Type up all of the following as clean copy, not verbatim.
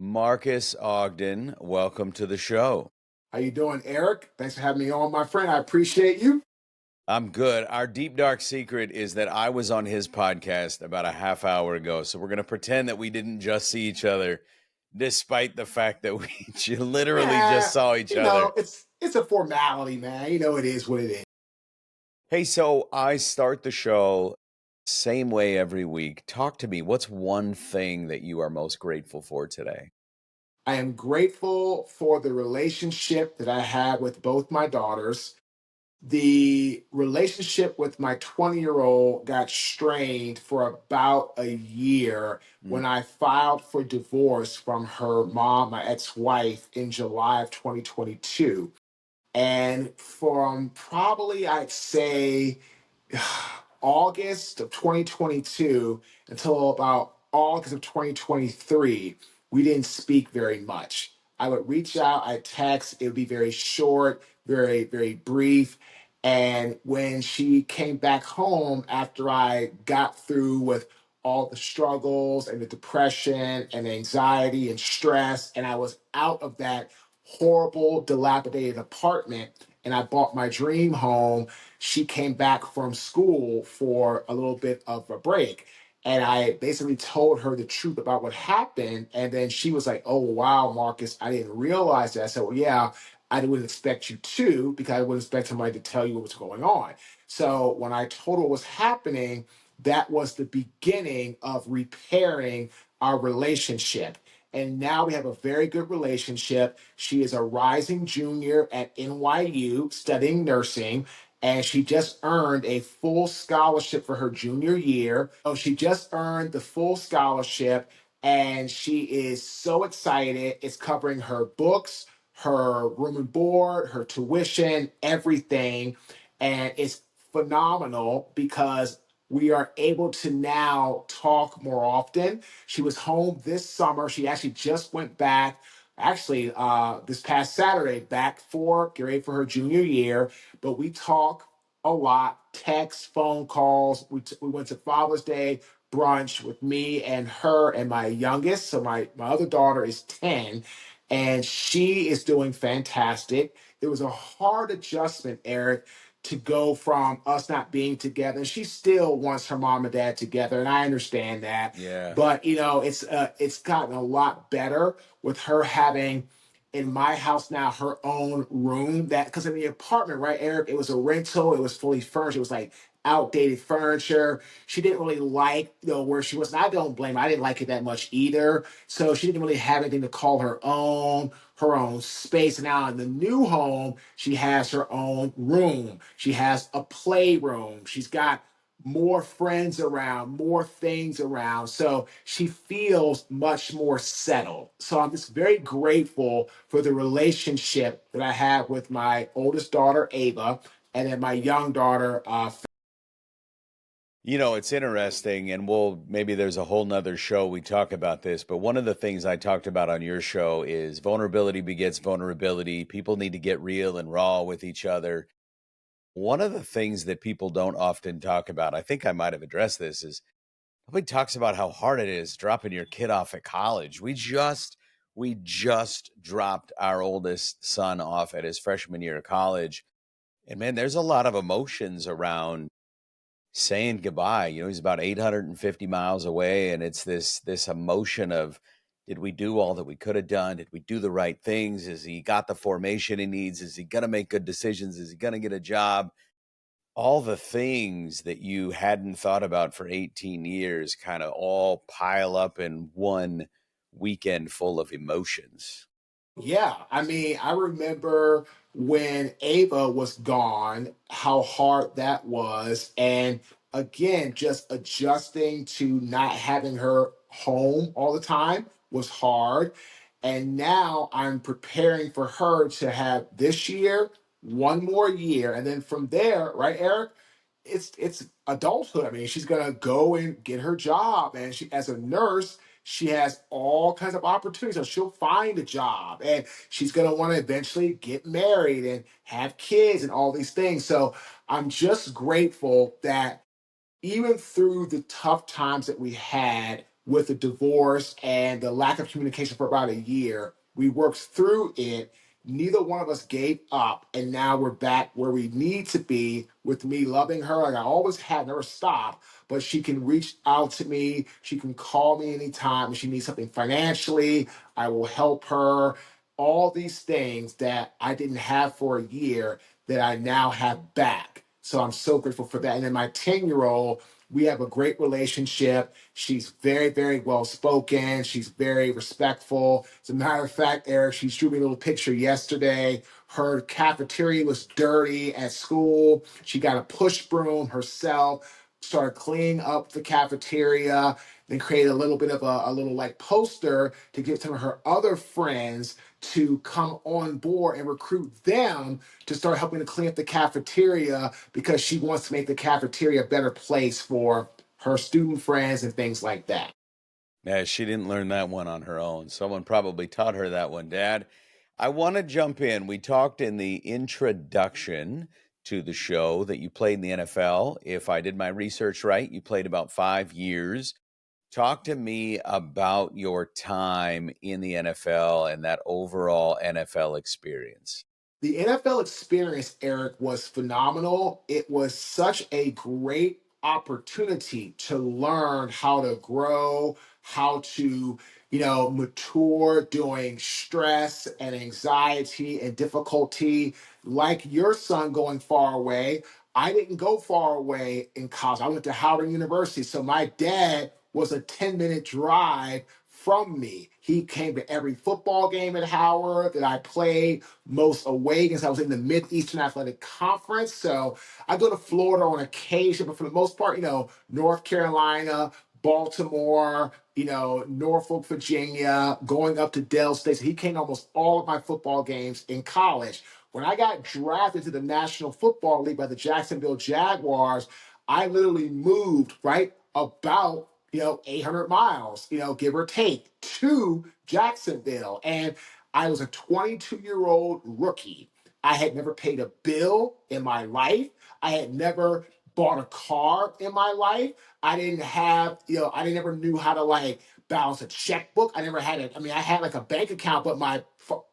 Marques Ogden, welcome to the show. How you doing, Eric? Thanks for having me on, my friend. I appreciate you. I'm good. Our deep dark secret is that I was on his podcast about a half hour ago. So we're going to pretend that we didn't just see each other, despite the fact that we literally just Yeah, saw each other. it's a formality, man. It is what it is. Hey, so I start the show same way every week. Talk to me. What's one thing that you are most grateful for today? I am grateful for the relationship that I have with both my daughters. The relationship with my 20-year-old got strained for about a year Mm. when I filed for divorce from her mom, my ex-wife, in July of 2022. And from probably, I'd say, August of 2022 until about August of 2023, we didn't speak very much. I would reach out, I'd text, it would be very short, very, very brief. And when she came back home after I got through with all the struggles and the depression and anxiety and stress, and I was out of that horrible, dilapidated apartment, and I bought my dream home, she came back from school for a little bit of a break. And I basically told her the truth about what happened. And then she was like, "Oh, wow, Marcus, I didn't realize that." I said, "Well, yeah, I would expect you to, because I would expect somebody to tell you what was going on." So when I told her what was happening, that was the beginning of repairing our relationship. And now we have a very good relationship. She is a rising junior at NYU studying nursing, and she just earned a full scholarship for her junior year. Oh, she just earned the full scholarship, and she is so excited. It's covering her books, her room and board, her tuition, everything. And it's phenomenal because we are able to now talk more often. She was home this summer. She actually just went back, actually, this past Saturday, back for get ready for her junior year. But we talk a lot, text, phone calls. We went to Father's Day brunch with me and her and my youngest. So my other daughter is 10, and she is doing fantastic. It was a hard adjustment, Eric, to go from us not being together. She still wants her mom and dad together, and I understand that. Yeah. But it's gotten a lot better with her having in my house now her own room. That because in the apartment, right, Eric, it was a rental. It was fully furnished. It was like outdated furniture. She didn't really like where she was. And I don't blame her. I didn't like it that much either. So she didn't really have anything to call her own space. Now in the new home, she has her own room. She has a playroom. She's got more friends around, more things around. So she feels much more settled. So I'm just very grateful for the relationship that I have with my oldest daughter, Ava, and then my young daughter, It's interesting, and maybe there's a whole nother show we talk about this, but one of the things I talked about on your show is vulnerability begets vulnerability. People need to get real and raw with each other. One of the things that people don't often talk about, I think I might have addressed this, is nobody talks about how hard it is dropping your kid off at college. We just dropped our oldest son off at his freshman year of college. And man, there's a lot of emotions around saying goodbye. He's about 850 miles away, and it's this emotion of, did we do all that we could have done? Did we do the right things? Is he got the formation he needs? Is he going to make good decisions? Is he going to get a job? All the things that you hadn't thought about for 18 years kind of all pile up in one weekend full of emotions. Yeah, I mean, I remember when Ava was gone, how hard that was. And again, just adjusting to not having her home all the time was hard. And now I'm preparing for her to have this year, one more year. And then from there, right, Eric? It's adulthood. I mean, she's gonna go and get her job, and she, as a nurse, she has all kinds of opportunities. So she'll find a job, and she's gonna want to eventually get married and have kids and all these things. So I'm just grateful that even through the tough times that we had, with the divorce and the lack of communication for about a year. We worked through it. Neither one of us gave up, and now we're back where we need to be with me loving her like I always have, never stopped. But she can reach out to me. She can call me anytime if she needs something financially. I will help her. All these things that I didn't have for a year that I now have back. So I'm so grateful for that. And then my 10-year-old, we have a great relationship. She's very, very well spoken. She's very respectful. As a matter of fact, Eric, she drew me a little picture yesterday. Her cafeteria was dirty at school. She got a push broom herself, started cleaning up the cafeteria, then created a little bit of a little like poster to get some of her other friends to come on board and recruit them to start helping to clean up the cafeteria because she wants to make the cafeteria a better place for her student friends and things like that. Yeah, she didn't learn that one on her own. Someone probably taught her that one, Dad. I want to jump in. We talked in the introduction to the show that you played in the NFL. If I did my research right, you played about 5 years. Talk to me about your time in the NFL and that overall NFL experience. The NFL experience, Eric, was phenomenal. It was such a great opportunity to learn how to grow, how to, mature during stress and anxiety and difficulty. Like your son going far away, I didn't go far away in college. I went to Howard University. So my dad was a 10-minute drive from me. He came to every football game at Howard that I played, most away games. I was in the Mid-Eastern Athletic Conference. So I go to Florida on occasion, but for the most part, North Carolina, Baltimore, Norfolk, Virginia, going up to Dell State. So he came to almost all of my football games in college. When I got drafted to the National Football League by the Jacksonville Jaguars, I literally moved right about 800 miles, give or take, to Jacksonville. And I was a 22-year-old rookie. I had never paid a bill in my life. I had never bought a car in my life. I didn't have, I didn't ever knew how to like balance a checkbook. I never had I had like a bank account, but my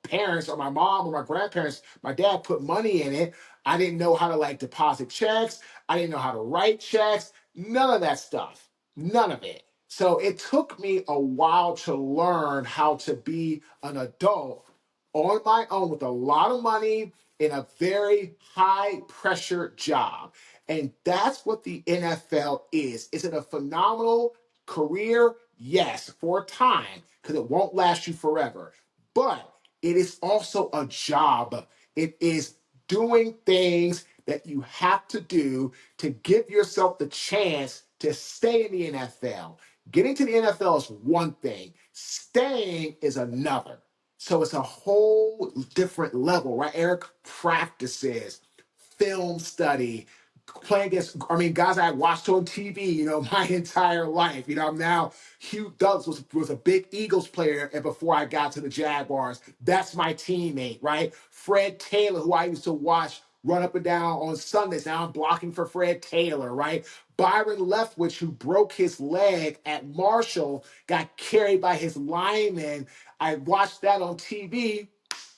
parents or my mom or my grandparents, my dad put money in it. I didn't know how to like deposit checks. I didn't know how to write checks. None of that stuff. None of it. So it took me a while to learn how to be an adult on my own with a lot of money in a very high pressure job. And that's what the NFL is. Is it a phenomenal career? Yes, for a time, because it won't last you forever. But it is also a job. It is doing things that you have to do to give yourself the chance to stay in the NFL. Getting to the NFL is one thing, staying is another. So it's a whole different level, right? Eric, practices, film study, playing against, guys I watched on TV, my entire life. I'm now, Hugh Douglas was a big Eagles player and before I got to the Jaguars. That's my teammate, right? Fred Taylor, who I used to watch run up and down on Sundays. Now I'm blocking for Fred Taylor, right? Byron Leftwich, who broke his leg at Marshall, got carried by his lineman. I watched that on TV.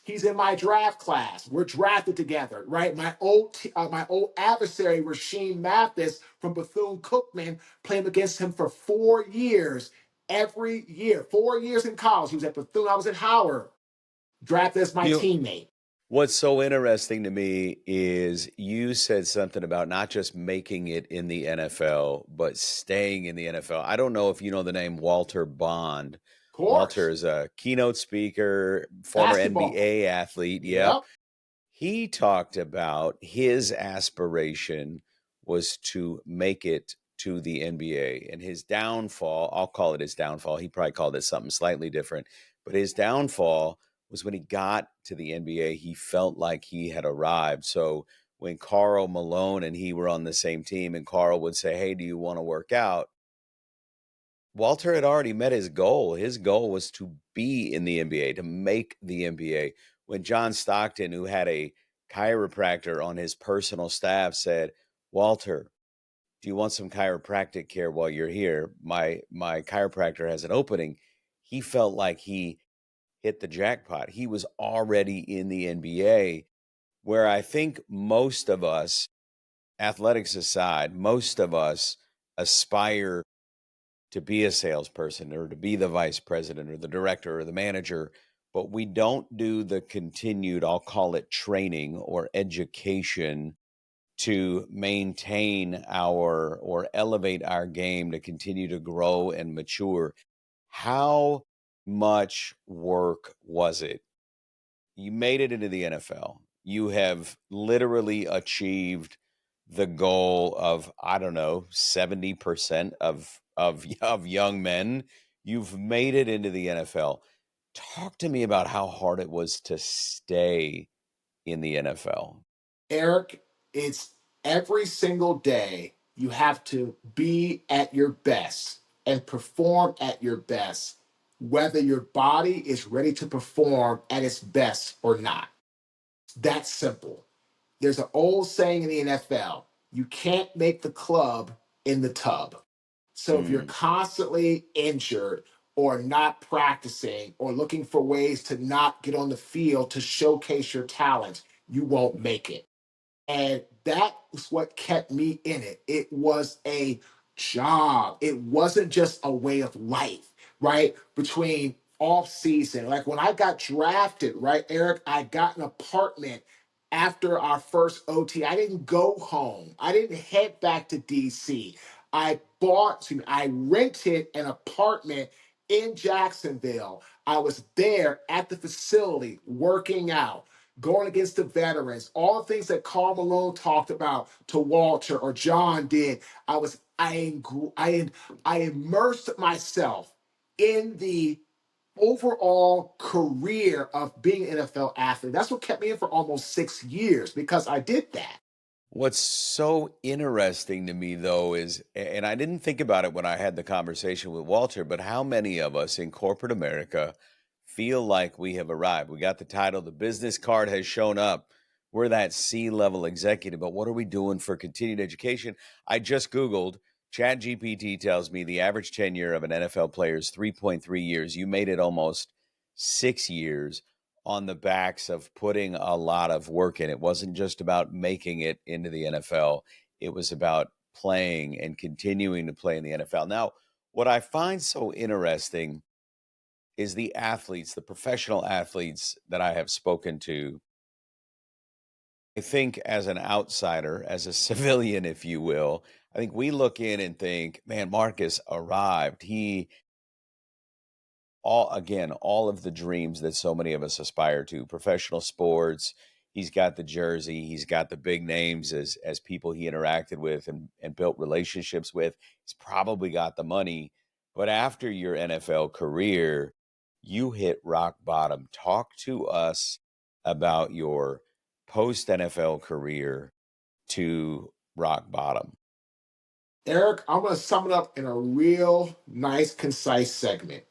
He's in my draft class. We're drafted together, right? My old adversary, Rasheem Mathis from Bethune-Cookman, playing against him for 4 years. Every year, 4 years in college. He was at Bethune. I was at Howard. Drafted as my You teammate. What's so interesting to me is you said something about not just making it in the NFL, but staying in the NFL. I don't know if you know the name Walter Bond. Of Walter course. is a keynote speaker, former Basketball. NBA athlete. Yep. Yep. He talked about his aspiration was to make it to the NBA, and his downfall, I'll call it his downfall. He probably called it something slightly different, but his downfall was when he got to the NBA, he felt like he had arrived. So when Karl Malone and he were on the same team and Karl would say, "Hey, do you want to work out?" Walter had already met his goal. His goal was to be in the NBA, to make the NBA. When John Stockton, who had a chiropractor on his personal staff, said, "Walter, do you want some chiropractic care while you're here? My chiropractor has an opening. He felt like he hit the jackpot. He was already in the NBA, where I think most of us, athletics aside, most of us aspire to be a salesperson or to be the vice president or the director or the manager, but we don't do the continued, I'll call it training or education to maintain our or elevate our game to continue to grow and mature. How much work was it? You made it into the NFL. You have literally achieved the goal of, I don't know, 70% of young men. You've made it into the NFL. Talk to me about how hard it was to stay in the NFL. Eric, it's every single day you have to be at your best and perform at your best, whether your body is ready to perform at its best or not. That's simple. There's an old saying in the NFL, you can't make the club in the tub. So if you're Mm. constantly injured or not practicing or looking for ways to not get on the field to showcase your talent, you won't make it. And that was what kept me in it. It was a job. It wasn't just a way of life, right? Between off season, like when I got drafted, right, Eric, I got an apartment after our first OT. I didn't go home. I didn't head back to DC. I rented an apartment in Jacksonville. I was there at the facility working out, going against the veterans, all the things that Carl Malone talked about to Walter or John did. I immersed myself in the overall career of being an NFL athlete. That's what kept me in for almost 6 years because I did that. What's so interesting to me, though, is, and I didn't think about it when I had the conversation with Walter, but how many of us in corporate America feel like we have arrived? We got the title, the business card has shown up. We're that C-level executive, but what are we doing for continued education? I just Googled, ChatGPT tells me the average tenure of an NFL player is 3.3 years. You made it almost 6 years on the backs of putting a lot of work in. It wasn't just about making it into the NFL, it was about playing and continuing to play in the NFL. Now, what I find so interesting is the athletes, the professional athletes that I have spoken to. I think as an outsider, as a civilian, if you will, I think we look in and think, man, Marcus arrived. He all of the dreams that so many of us aspire to, professional sports. He's got the jersey, he's got the big names as people he interacted with and built relationships with. He's probably got the money, but after your NFL career, you hit rock bottom. Talk to us about your post NFL career to rock bottom. Eric, I'm going to sum it up in a real nice, concise segment.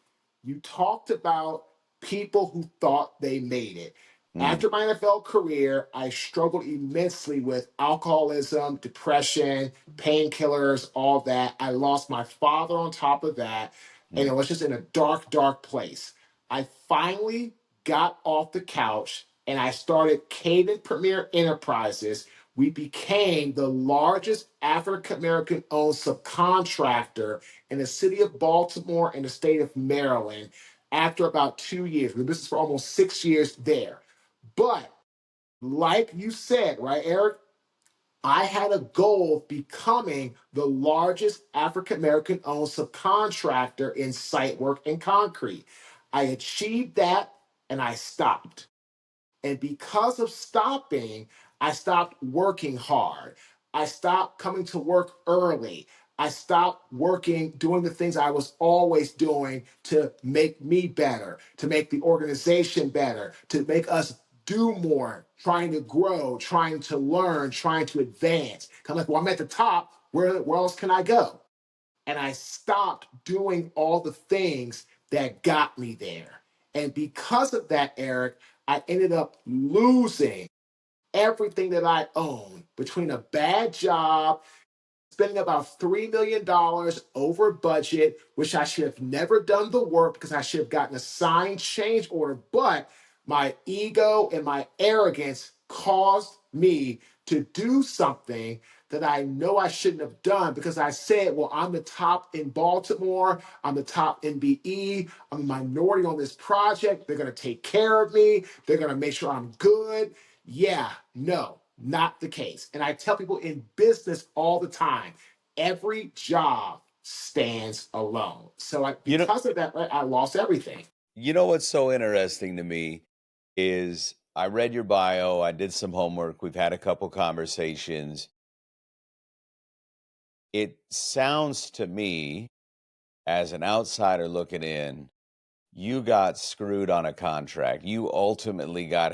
You talked about people who thought they made it. Mm, After my NFL career, I struggled immensely with alcoholism, depression, painkillers, all that. I lost my father on top of that, and mm. it was just in a dark, dark place. I finally got off the couch and I started Caden Premier Enterprises. We became the largest African American owned subcontractor in the city of Baltimore and the state of Maryland after about 2 years. We were in business for almost 6 years there. But like you said, right, Eric, I had a goal of becoming the largest African American owned subcontractor in site work and concrete. I achieved that and I stopped. And because of stopping, I stopped working hard. I stopped coming to work early. I stopped working, doing the things I was always doing to make me better, to make the organization better, to make us do more, trying to grow, trying to learn, trying to advance. I'm like, well, I'm at the top. Where else can I go? And I stopped doing all the things that got me there. And because of that, Eric, I ended up losing everything that I owned between a bad job, spending about $3 million over budget, which I should have never done the work because I should have gotten a signed change order. But my ego and my arrogance caused me to do something that I know I shouldn't have done because I said, well, I'm the top in Baltimore, I'm the top in BE, I'm a minority on this project. They're going to take care of me, they're going to make sure I'm good. Yeah, no, not the case. And I tell people in business all the time, every job stands alone. So You know, because of that, right, I lost everything. what's so interesting to me is I read your bio, I did some homework, we've had a couple conversations. It sounds to me, as an outsider looking in, you got screwed on a contract. You ultimately got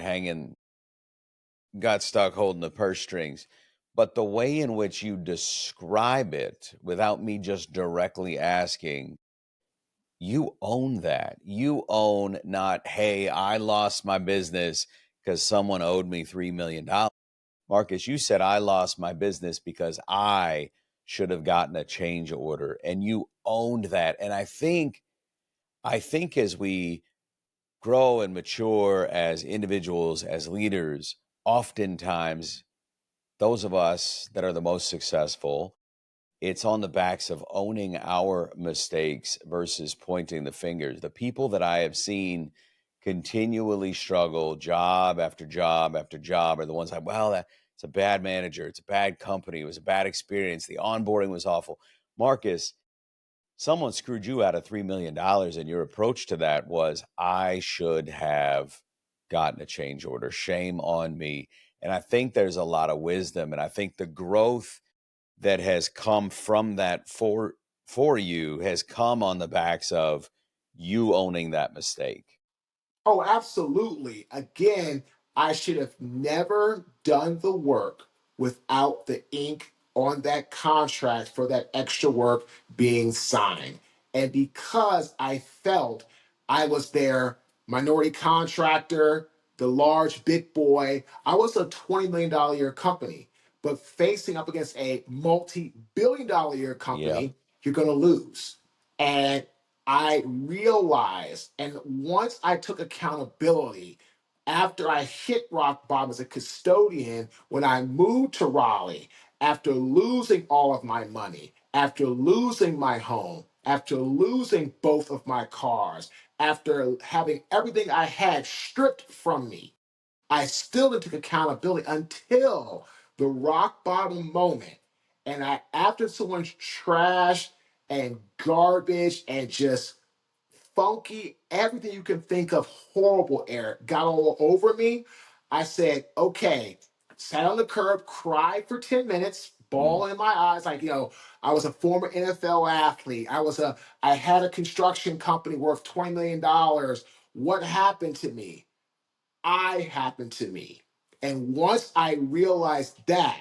stuck holding the purse strings. But the way in which you describe it, without me just directly asking, you own that. You own not, hey, I lost my business because someone owed me $3 million. Marcus, you said I lost my business because I should have gotten a change order, and you owned that. And I think as we grow and mature as individuals, as leaders, oftentimes those of us that are the most successful, it's on the backs of owning our mistakes versus pointing the fingers. The people that I have seen continually struggle job after job after job are the ones like, well, it's a bad manager, it's a bad company, it was a bad experience, the onboarding was awful. Marcus, someone screwed you out of $3 million, and your approach to that was, I should have gotten a change order. Shame on me. And I think there's a lot of wisdom, and I think the growth that has come from that for you has come on the backs of you owning that mistake. Oh, absolutely. Again, I should have never done the work without the ink on that contract for that extra work being signed. And because I felt I was their minority contractor, the large big boy, I was a $20 million a year company. But facing up against a multi-billion-dollar a year Yeah. company, you're going to lose. And I realized, and once I took accountability, after I hit rock bottom as a custodian, when I moved to Raleigh, after losing all of my money, after losing my home, after losing both of my cars, after having everything I had stripped from me, I still didn't take accountability until the rock bottom moment. And after someone's trash and garbage and just funky, everything you can think of, horrible air got all over me, I said, okay, sat on the curb, cried for 10 minutes, Mm. ball in my eyes, like, I was a former NFL athlete. I had a construction company worth $20 million. What happened to me? I happened to me. And once I realized that,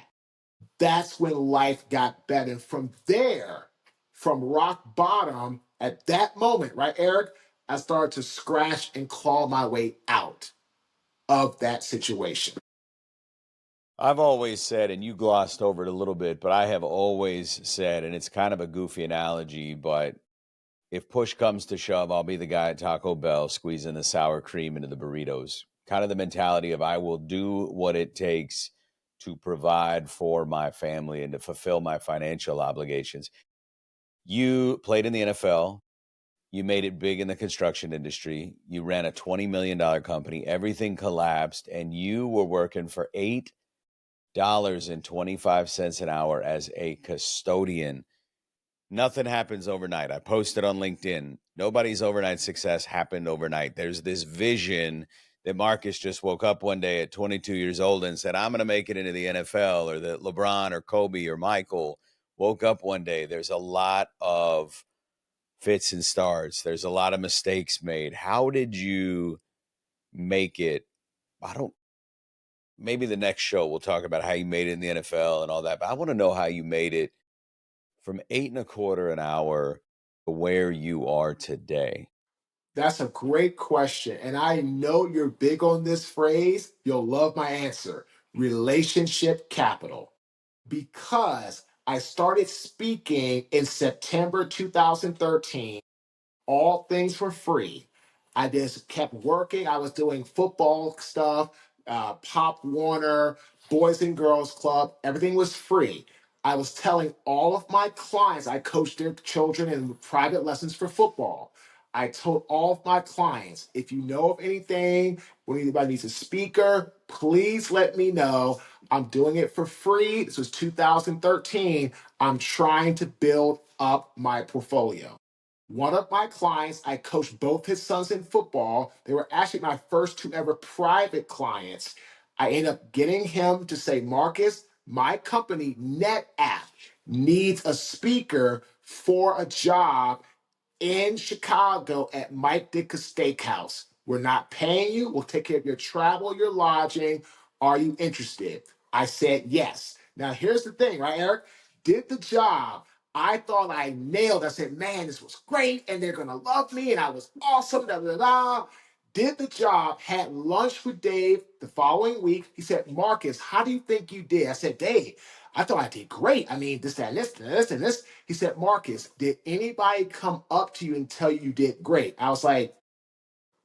that's when life got better. And from there, from rock bottom, at that moment, right, Eric, I started to scratch and claw my way out of that situation. I've always said, and you glossed over it a little bit, but I have always said, and it's kind of a goofy analogy, but if push comes to shove, I'll be the guy at Taco Bell squeezing the sour cream into the burritos. Kind of the mentality of, I will do what it takes to provide for my family and to fulfill my financial obligations. You played in the NFL. You made it big in the construction industry. You ran a $20 million company. Everything collapsed, and you were working for $8.25 an hour as a custodian. Nothing happens overnight. I posted on LinkedIn. Nobody's overnight success happened overnight. There's this vision that Marcus just woke up one day at 22 years old and said, I'm going to make it into the NFL, or that LeBron or Kobe or Michael woke up one day. There's a lot of fits and starts. There's a lot of mistakes made. How did you make it? I don't, maybe the next show we'll talk about how you made it in the NFL and all that, but I want to know how you made it from 8.25 an hour to where you are today. That's a great question. And I know you're big on this phrase. You'll love my answer: relationship capital. Because I started speaking in September 2013, all things for free. I just kept working. I was doing football stuff, Pop Warner, Boys and Girls Club. Everything was free. I was telling all of my clients, I coached their children in private lessons for football. I told all of my clients, if you know of anything, when anybody needs a speaker, please let me know. I'm doing it for free. This was 2013. I'm trying to build up my portfolio. One of my clients, I coached both his sons in football. They were actually my first two ever private clients. I ended up getting him to say, Marcus, my company, NetApp, needs a speaker for a job in Chicago at Mike Dicka's Steakhouse. We're not paying you. We'll take care of your travel, your lodging. Are you interested? I said yes. Now, here's the thing, right, Eric? Did the job. I thought I nailed it. I said, man, this was great, and they're going to love me, and I was awesome, da da da. Did the job, had lunch with Dave the following week. He said, Marcus, how do you think you did? I said, Dave, I thought I did great. I mean, this, that, and this, and this, and this. He said, Marcus, did anybody come up to you and tell you did great? I was like,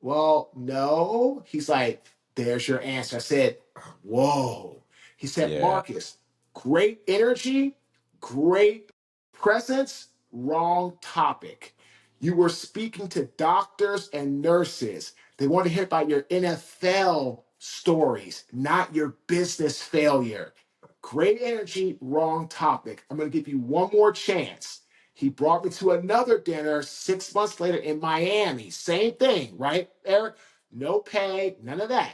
well, no. He's like, there's your answer. I said, whoa. He said, Yeah. Marcus, great energy, great presence, wrong topic. You were speaking to doctors and nurses. They want to hear about your NFL stories, not your business failure. Great energy, wrong topic. I'm going to give you one more chance. He brought me to another dinner 6 months later in Miami. Same thing, right, Eric? No pay, none of that.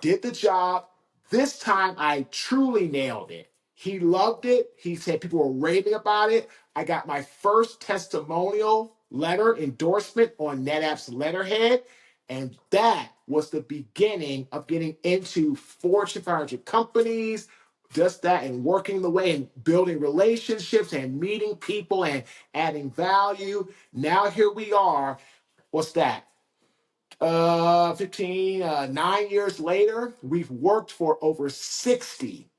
Did the job. This time I truly nailed it. He loved it. He said people were raving about it. I got my first testimonial letter endorsement on NetApp's letterhead. And that was the beginning of getting into Fortune 500 companies, just that, and working the way and building relationships and meeting people and adding value. Now here we are. What's that? 9 years later, we've worked for over 60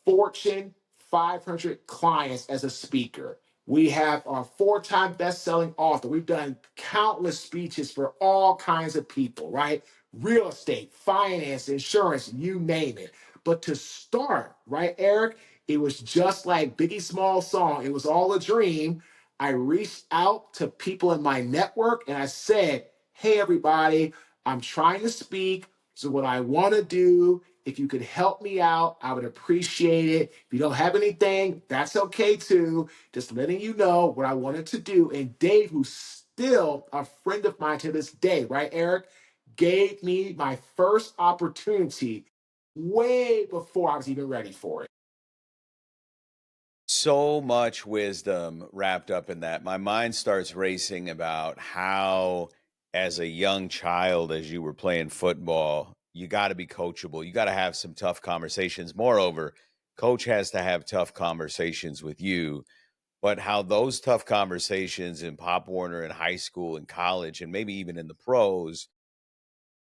Fortune 500 clients as a speaker. We have a four-time best-selling author. We've done countless speeches for all kinds of people, right? Real estate, finance, insurance, you name it. But to start, right, Eric, it was just like Biggie Small's song. It was all a dream. I reached out to people in my network and I said, hey, everybody, I'm trying to speak. So what I want to do, if you could help me out, I would appreciate it. If you don't have anything, that's okay too. Just letting you know what I wanted to do. And Dave, who's still a friend of mine to this day, right, Eric, gave me my first opportunity way before I was even ready for it. So much wisdom wrapped up in that. My mind starts racing about how, as a young child, as you were playing football, you got to be coachable. You got to have some tough conversations. Moreover, coach has to have tough conversations with you, but how those tough conversations in Pop Warner in high school and college, and maybe even in the pros,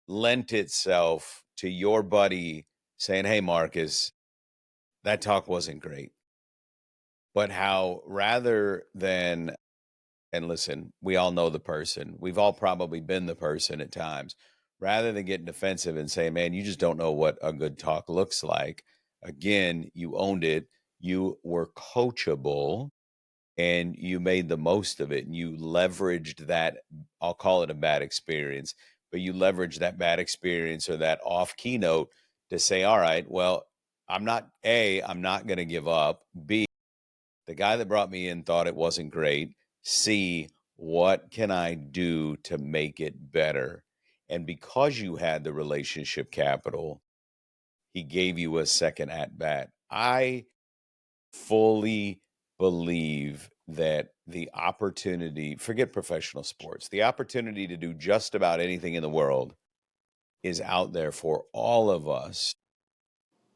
lent itself to your buddy saying, hey, Marcus, that talk wasn't great. But how rather than, and listen, we all know the person, we've all probably been the person at times, rather than getting defensive and say, man, you just don't know what a good talk looks like. Again, you owned it. You were coachable and you made the most of it. And you leveraged that, I'll call it a bad experience, but you leveraged that bad experience or that off keynote to say, all right, well, I'm not going to give up. B, the guy that brought me in thought it wasn't great. C, what can I do to make it better? And because you had the relationship capital, he gave you a second at bat. I fully believe that the opportunity, forget professional sports, the opportunity to do just about anything in the world is out there for all of us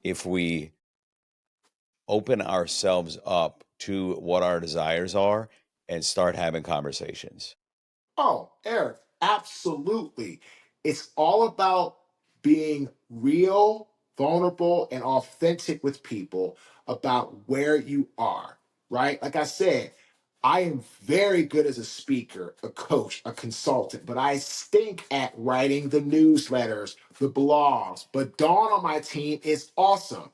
if we open ourselves up to what our desires are and start having conversations. Oh, Eric, absolutely. It's all about being real, vulnerable, and authentic with people about where you are. right? Like I said, I am very good as a speaker, a coach, a consultant, but I stink at writing the newsletters, the blogs. But Dawn on my team is awesome.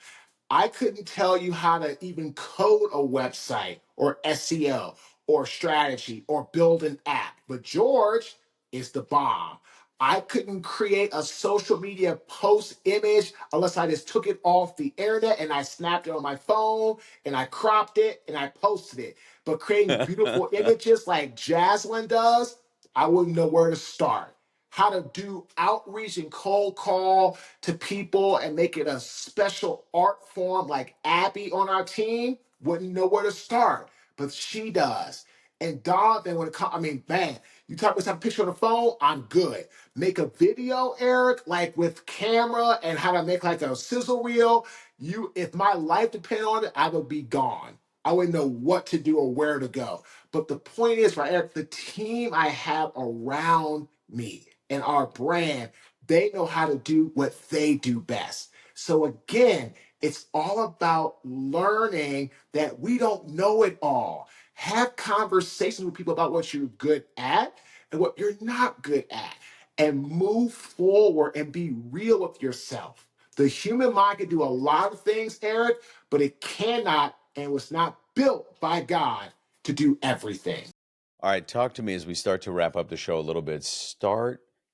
I couldn't tell you how to even code a website or SEO or strategy or build an app. But George is the bomb. I couldn't create a social media post image unless I just took it off the internet and I snapped it on my phone and I cropped it and I posted it. But creating beautiful images like Jaslyn does, I wouldn't know where to start. How to do outreach and cold call to people and make it a special art form like Abby on our team, wouldn't know where to start, but she does. And Donovan, when it comes, I mean, man, you talk about some picture on the phone, I'm good. Make a video, Eric, like with camera and how to make like a sizzle reel. If my life depended on it, I would be gone. I wouldn't know what to do or where to go. But the point is, right, Eric, the team I have around me and our brand, they know how to do what they do best. So again, it's all about learning that we don't know it all. Have conversations with people about what you're good at and what you're not good at, and move forward and be real with yourself. The human mind can do a lot of things, Eric, but it cannot and was not built by God to do everything. All right, talk to me as we start to wrap up the show a little bit.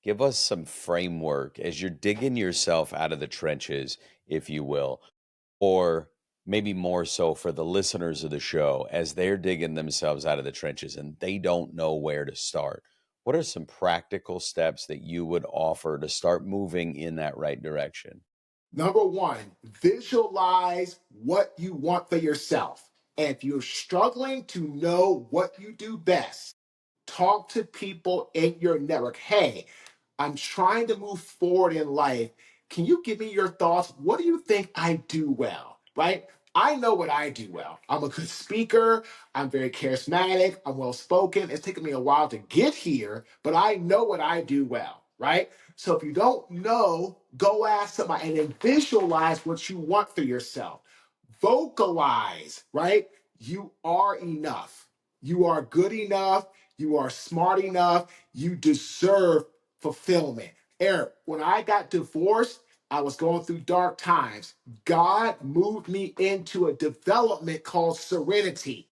Give us some framework as you're digging yourself out of the trenches, if you will, or maybe more so for the listeners of the show as they're digging themselves out of the trenches and they don't know where to start. What are some practical steps that you would offer to start moving in that right direction? Number one, visualize what you want for yourself. And if you're struggling to know what you do best, talk to people in your network. Hey, I'm trying to move forward in life. Can you give me your thoughts? What do you think I do well? Right? I know what I do well. I'm a good speaker. I'm very charismatic. I'm well spoken. It's taken me a while to get here, but I know what I do well. Right? So if you don't know, go ask somebody and then visualize what you want for yourself. Vocalize, right? You are enough. You are good enough. You are smart enough. You deserve fulfillment. Eric, when I got divorced, I was going through dark times. God moved me into a development called Serenity.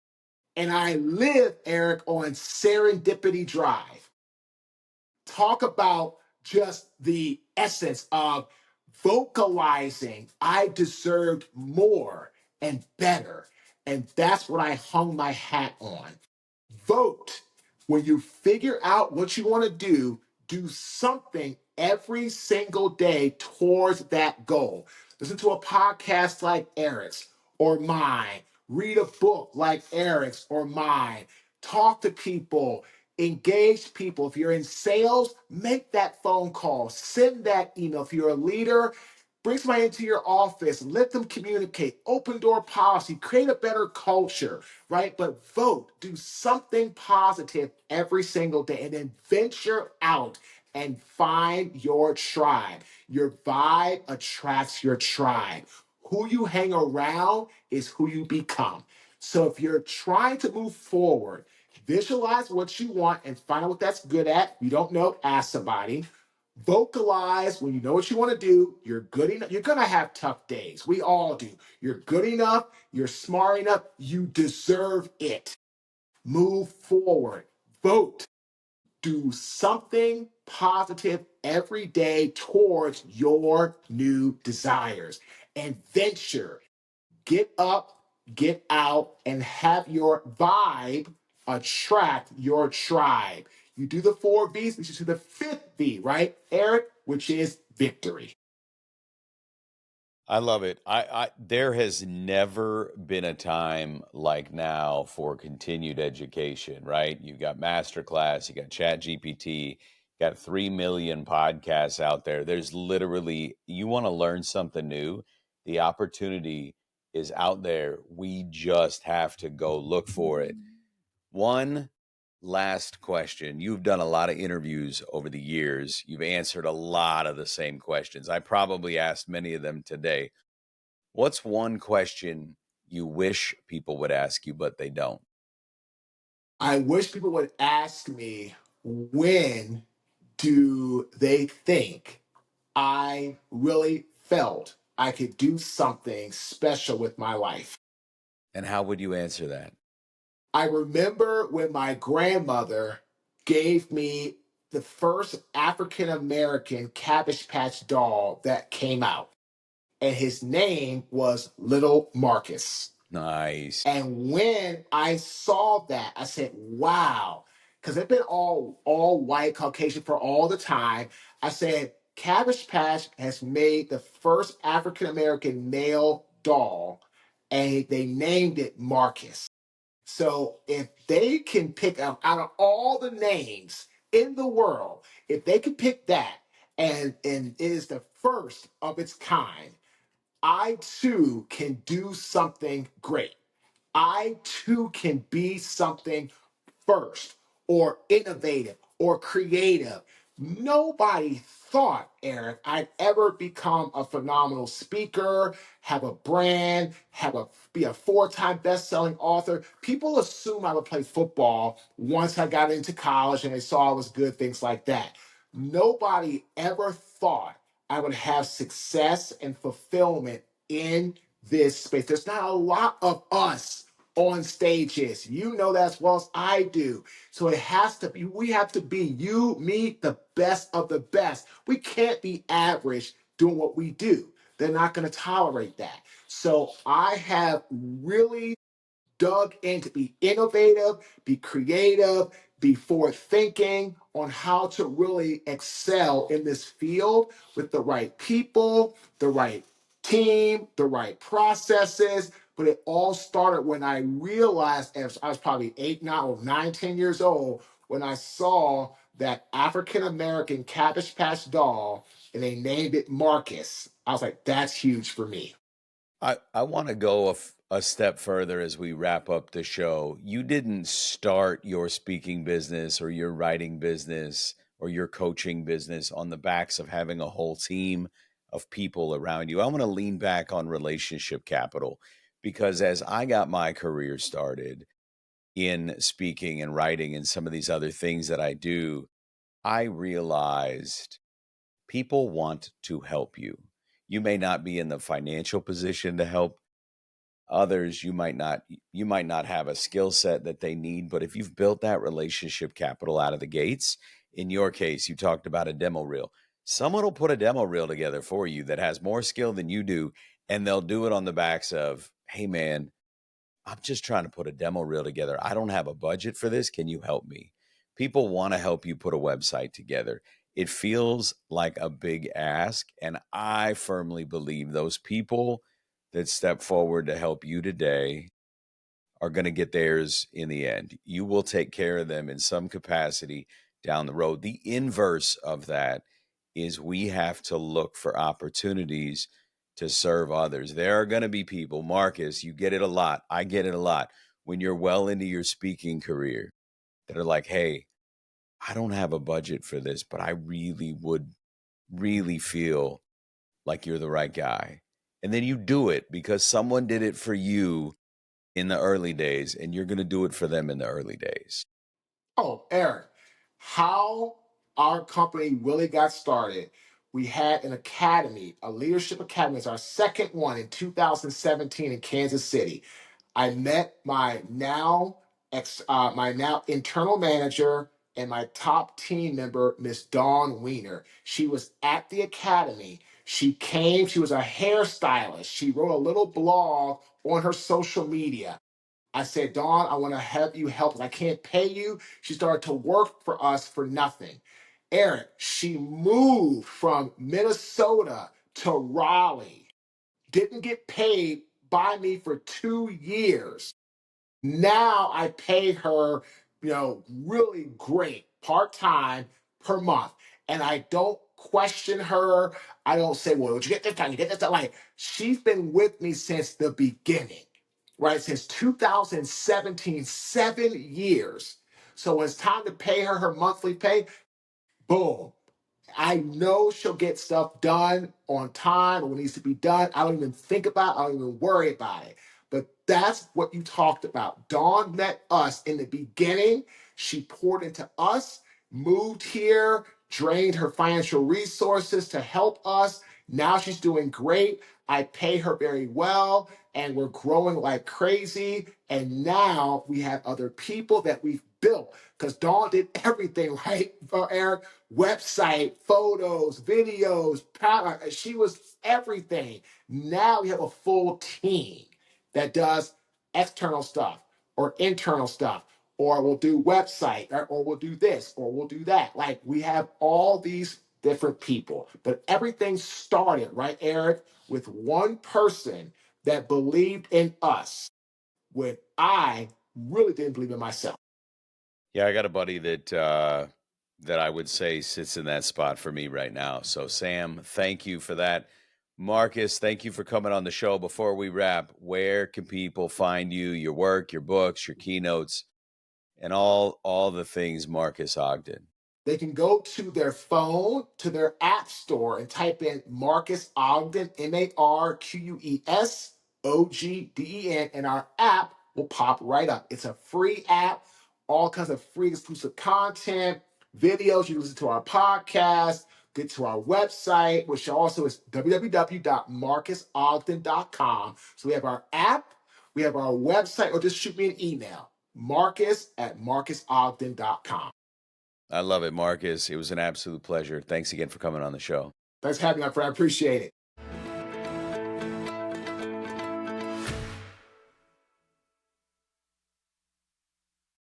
And I live, Eric, on Serendipity Drive. Talk about just the essence of vocalizing, I deserved more and better. And that's what I hung my hat on. Vote. When you figure out what you want to do something every single day towards that goal. Listen to a podcast like Eric's or mine. Read a book like Eric's or mine. Talk to people. Engage people. If you're in sales, make that phone call. Send that email. If you're a leader, bring somebody into your office. Let them communicate. Open door policy. Create a better culture, right? But vote. Do something positive every single day and then venture out and find your tribe. Your vibe attracts your tribe. Who you hang around is who you become. So if you're trying to move forward, visualize what you want and find out what that's good at. You don't know, ask somebody. Vocalize when you know what you want to do. You're good enough. You're going to have tough days. We all do. You're good enough. You're smart enough. You deserve it. Move forward. Vote. Do something positive every day towards your new desires and venture. Get up, get out, and have your vibe attract your tribe. You do the four V's, which is to the fifth V, right, Eric? Which is victory. I love it. There has never been a time like now for continued education, right? You got Masterclass, you got Chat GPT, got 3 million podcasts out there. There's literally, you want to learn something new, the opportunity is out there. We just have to go look for it. One last question. You've done a lot of interviews over the years. You've answered a lot of the same questions. I probably asked many of them today. What's one question you wish people would ask you, but they don't? I wish people would ask me, when do they think I really felt I could do something special with my life? And how would you answer that? I remember when my grandmother gave me the first African American Cabbage Patch doll that came out, and his name was Little Marcus. Nice. And when I saw that, I said, wow, because they've been all white Caucasian for all the time. I said, Cabbage Patch has made the first African American male doll, and they named it Marcus. So if they can pick up out of all the names in the world, if they could pick that, and it is the first of its kind, I too can do something great. I too can be something first or innovative or creative. Nobody thought, Eric, I'd ever become a phenomenal speaker, have a brand, be a four-time best-selling author. People assume I would play football once I got into college and they saw I was good, things like that. Nobody ever thought I would have success and fulfillment in this space. There's not a lot of us on stages. You know that as well as I do. So it has to be, we have to be, you, me, the best of the best. We can't be average doing what we do. They're not going to tolerate that. So I have really dug in to be innovative, be creative, be forward thinking on how to really excel in this field with the right people, the right team, the right processes. But it all started when I realized, as I was probably 8, 9, or 9, 10 years old, when I saw that African American Cabbage Patch doll and they named it Marcus. I was like, that's huge for me. I want to go a step further as we wrap up the show. You didn't start your speaking business or your writing business or your coaching business on the backs of having a whole team of people around you. I want to lean back on relationship capital because as I got my career started in speaking and writing and some of these other things that I do, I realized people want to help you. You may not be in the financial position to help others. You might not have a skill set that they need, but if you've built that relationship capital out of the gates, in your case, you talked about a demo reel. Someone will put a demo reel together for you that has more skill than you do, and they'll do it on the backs of, hey man, I'm just trying to put a demo reel together. I don't have a budget for this. Can you help me? People want to help you put a website together. It feels like a big ask. And I firmly believe those people that step forward to help you today are going to get theirs in the end. You will take care of them in some capacity down the road. The inverse of that is we have to look for opportunities to serve others. There are going to be people, Marcus, you get it a lot. I get it a lot. When you're well into your speaking career, that are like, hey, I don't have a budget for this, but I really would really feel like you're the right guy. And then you do it because someone did it for you in the early days, and you're going to do it for them in the early days. Oh, Eric, how our company really got started. We had an academy, a leadership academy. It's our second one in 2017 in Kansas City. I met my now internal manager and my top team member, Miss Dawn Weiner. She was at the academy. She came. She was a hairstylist. She wrote a little blog on her social media. I said, Dawn, I want to have you help. I can't pay you. She started to work for us for nothing. Eric, she moved from Minnesota to Raleigh, didn't get paid by me for 2 years. Now I pay her, really great part time per month. And I don't question her. I don't say, well, did you get this time? You get this time. Like, she's been with me since the beginning, right? Since 2017, 7 years. So when it's time to pay her her monthly pay, boom. I know she'll get stuff done on time or what needs to be done. I don't even think about it. I don't even worry about it. But that's what you talked about. Dawn met us in the beginning. She poured into us, moved here, drained her financial resources to help us. Now she's doing great. I pay her very well, and we're growing like crazy. And now we have other people that we've built because Dawn did everything, right, Eric? Website, photos, videos, she was everything. Now we have a full team that does external stuff or internal stuff, or we'll do website, or we'll do this, or we'll do that. Like we have all these different people, but everything started, right, Eric, with one person that believed in us when I really didn't believe in myself. Yeah, I got a buddy that I would say sits in that spot for me right now. So Sam, thank you for that. Marcus, thank you for coming on the show. Before we wrap, where can people find you, your work, your books, your keynotes, and all the things Marques Ogden? They can go to their phone, to their app store, and type in Marques Ogden, MarquesOgden, and our app will pop right up. It's a free app, all kinds of free exclusive content, videos. You can listen to our podcast, get to our website, which also is www.marquesogden.com. So we have our app, we have our website, or just shoot me an email, marcus@marquesogden.com. I love it, Marcus. It was an absolute pleasure. Thanks again for coming on the show. Thanks for having me, my friend. I appreciate it.